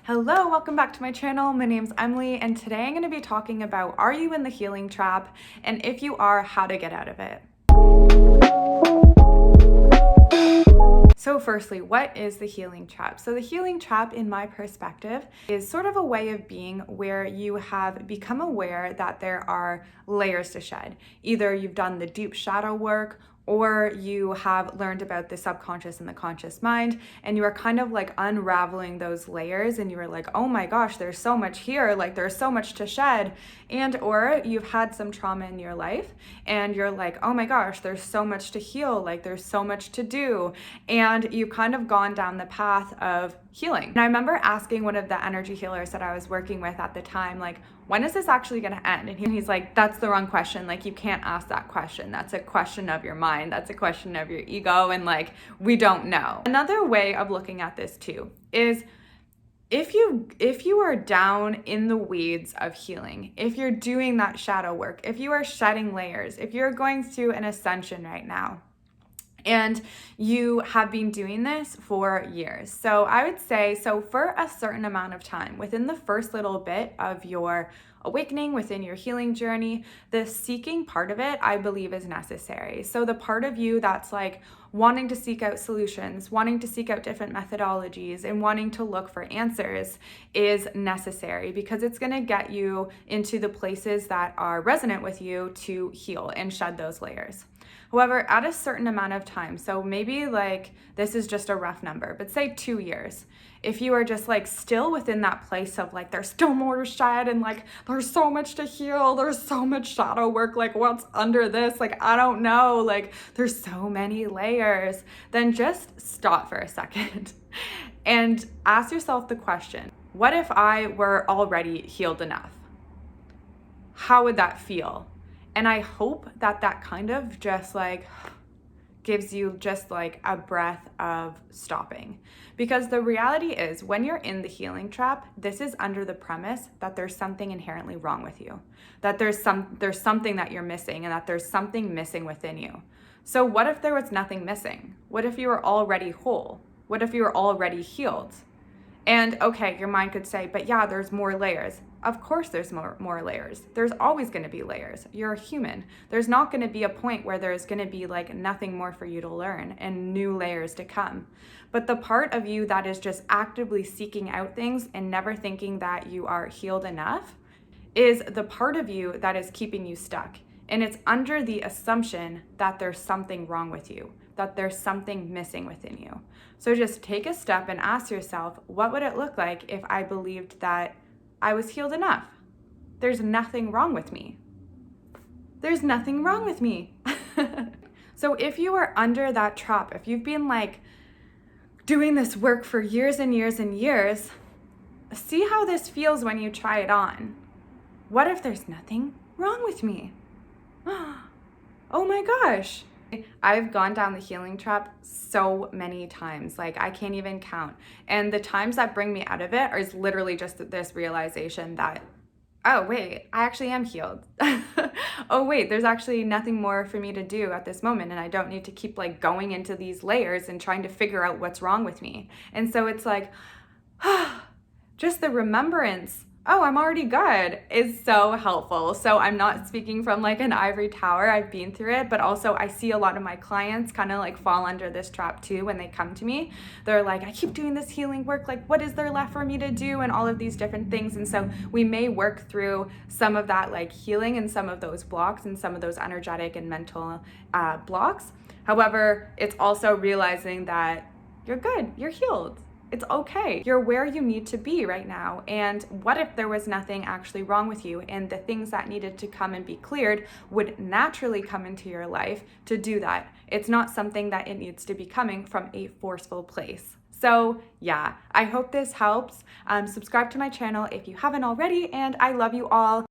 Hello, welcome back to my channel. My name's Emily, and today I'm going to be talking about, are you in the healing trap? And if you are, how to get out of it. So firstly, what is the healing trap? So the healing trap, in my perspective, is sort of a way of being where you have become aware that there are layers to shed. Either you've done the deep shadow work, or you have learned about the subconscious and the conscious mind, and you are kind of like unraveling those layers, and you are like, oh my gosh, there's so much here, like there's so much to shed. And or you've had some trauma in your life and you're like, oh my gosh, there's so much to heal, like there's so much to do. And you've kind of gone down the path of healing. And I remember asking one of the energy healers that I was working with at the time, like, when is this actually going to end? And he's like, that's the wrong question. Like, you can't ask that question. That's a question of your mind. That's a question of your ego. And like, we don't know. Another way of looking at this too is if you are down in the weeds of healing, if you're doing that shadow work, if you are shedding layers, if you're going through an ascension right now, and you have been doing this for years. So I would say, so for a certain amount of time, within the first little bit of your awakening, within your healing journey, the seeking part of it, I believe, is necessary. So the part of you that's like wanting to seek out solutions, wanting to seek out different methodologies, and wanting to look for answers is necessary, because it's going to get you into the places that are resonant with you to heal and shed those layers. However, at a certain amount of time, so maybe like this is just a rough number, but say 2 years, if you are just like still within that place of like there's still more to shed and like there's so much to heal, there's so much shadow work, like what's under this, like I don't know, like there's so many layers, then just stop for a second and ask yourself the question, what if I were already healed enough? How would that feel? And I hope that that kind of just like gives you just like a breath of stopping. Because the reality is, when you're in the healing trap, this is under the premise that there's something inherently wrong with you, that there's something that you're missing, and that there's something missing within you. So what if there was nothing missing? What if you were already whole? What if you were already healed? And okay, your mind could say, but yeah, there's more layers. Of course there's more layers. There's always going to be layers. You're a human. There's not going to be a point where there's going to be like nothing more for you to learn and new layers to come. But the part of you that is just actively seeking out things and never thinking that you are healed enough is the part of you that is keeping you stuck. And it's under the assumption that there's something wrong with you, that there's something missing within you. So just take a step and ask yourself, what would it look like if I believed that I was healed enough? There's nothing wrong with me. There's nothing wrong with me. So if you are under that trap, if you've been like doing this work for years and years and years, see how this feels when you try it on. What if there's nothing wrong with me? Oh my gosh. I've gone down the healing trap so many times, like I can't even count. And the times that bring me out of it is literally just this realization that, oh wait, I actually am healed. Oh wait, there's actually nothing more for me to do at this moment, and I don't need to keep like going into these layers and trying to figure out what's wrong with me. And so it's like, just the remembrance, oh, I'm already good, is so helpful. So I'm not speaking from like an ivory tower. I've been through it, but also I see a lot of my clients kind of like fall under this trap too when they come to me. They're like, I keep doing this healing work, like what is there left for me to do, and all of these different things. And so we may work through some of that like healing and some of those blocks and some of those energetic and mental blocks. However, it's also realizing that you're good, you're healed. It's okay. You're where you need to be right now. And what if there was nothing actually wrong with you, and the things that needed to come and be cleared would naturally come into your life to do that? It's not something that it needs to be coming from a forceful place. So yeah, I hope this helps. Subscribe to my channel if you haven't already, and I love you all.